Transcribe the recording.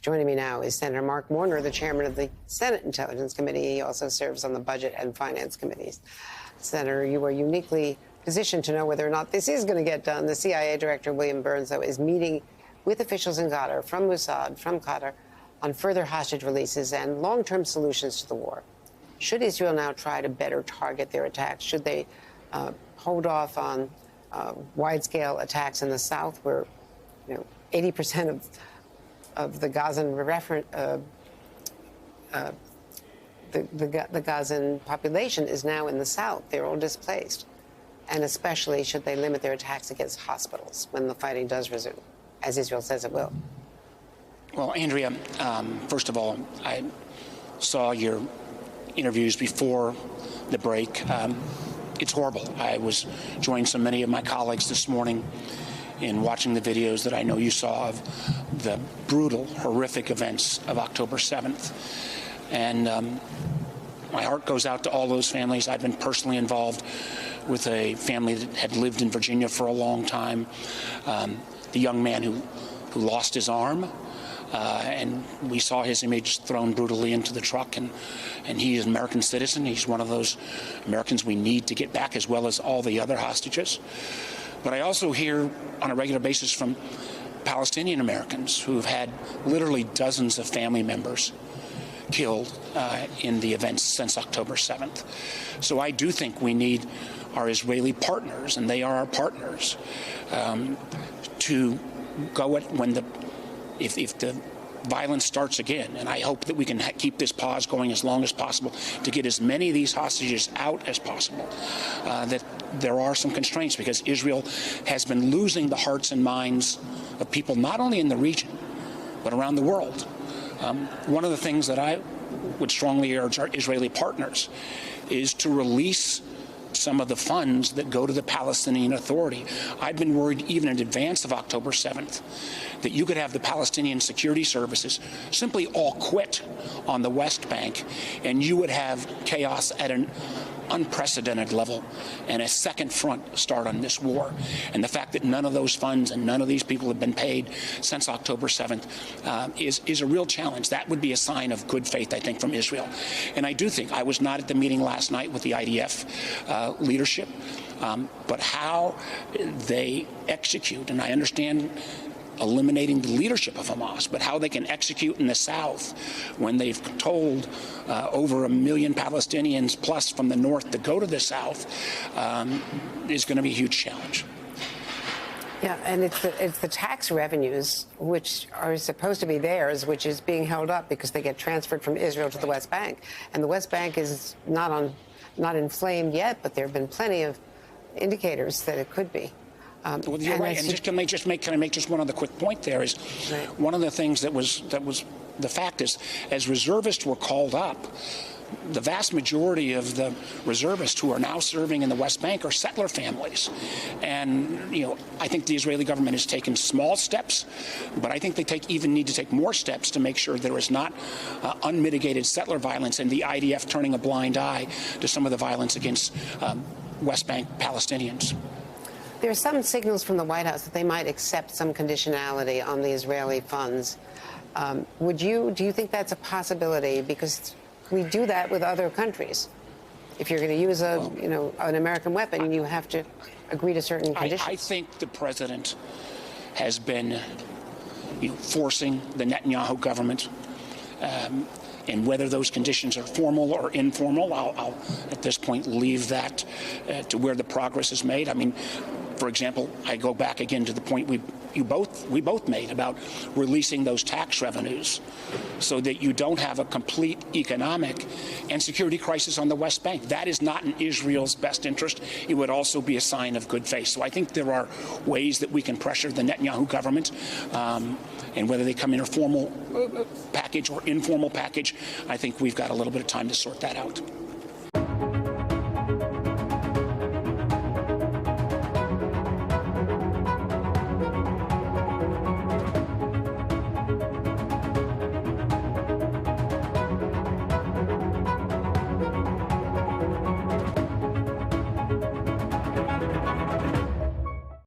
Joining me now is Senator Mark Warner, the chairman of the Senate Intelligence Committee. He also serves on the Budget and Finance Committees. Senator, you are uniquely positioned to know whether or not this is going to get done. The CIA Director, William Burns, though, is meeting with officials in Qatar, from Mossad, from Qatar, on further hostage releases and long-term solutions to the war. Should Israel now try to better target their attacks? Should they hold off on wide-scale attacks in the south, where 80% of the Gazan the Gazan population is now in the south. They're all displaced. And especially should they limit their attacks against hospitals when the fighting does resume, as Israel says it will? Well, Andrea, first of all, I saw your interviews before the break. It's horrible. I was joined so many of my colleagues this morning in watching the videos that I know you saw of the brutal, horrific events of October 7th. And my heart goes out to all those families. I've been personally involved with a family that had lived in Virginia for a long time. The young man who lost his arm, and we saw his image thrown brutally into the truck, and he is an American citizen. He's one of those Americans we need to get back, as well as all the other hostages. But I also hear on a regular basis from Palestinian Americans who've had literally dozens of family members killed in the events since October 7th. So I do think we need our Israeli partners, and they are our partners, to go at if the violence starts again. And I hope that we can keep this pause going as long as possible to get as many of these hostages out as possible. That there are some constraints, because Israel has been losing the hearts and minds of people not only in the region but around the world. One of the things that I would strongly urge our Israeli partners is to release some of the funds that go to the Palestinian Authority. I've been worried, even in advance of October 7th, that you could have the Palestinian security services simply all quit on the West Bank, and you would have chaos at an unprecedented level and a second front start on this war. And the fact that none of those funds and none of these people have been paid since October 7th is a real challenge. That would be a sign of good faith, I think, from Israel. And I do think, I was not at the meeting last night with the IDF leadership, but how they execute, and I understand eliminating the leadership of Hamas, but how they can execute in the south when they've told over 1 million Palestinians plus from the north to go to the south is going to be a huge challenge. Yeah, and it's the tax revenues, which are supposed to be theirs, which is being held up because they get transferred from Israel to the West Bank. And the West Bank is not inflamed yet, but there have been plenty of indicators that it could be. Well, you're right. And can I make just one other quick point there? Is right. One of the things that was the fact is, as reservists were called up, the vast majority of the reservists who are now serving in the West Bank are settler families. And, I think the Israeli government has taken small steps, but I think they need to take more steps to make sure there is not unmitigated settler violence and the IDF turning a blind eye to some of the violence against West Bank Palestinians. There are some signals from the White House that they might accept some conditionality on the Israeli funds. Do you think that's a possibility? Because we do that with other countries. If you're going to use an American weapon, you have to agree to certain conditions. I think the president has been, forcing the Netanyahu government. And whether those conditions are formal or informal, I'll at this point leave that to where the progress is made. I mean, for example, I go back again to the point we both made about releasing those tax revenues so that you don't have a complete economic and security crisis on the West Bank. That is not in Israel's best interest. It would also be a sign of good faith. So I think there are ways that we can pressure the Netanyahu government, and whether they come in a formal package or informal package, I think we've got a little bit of time to sort that out.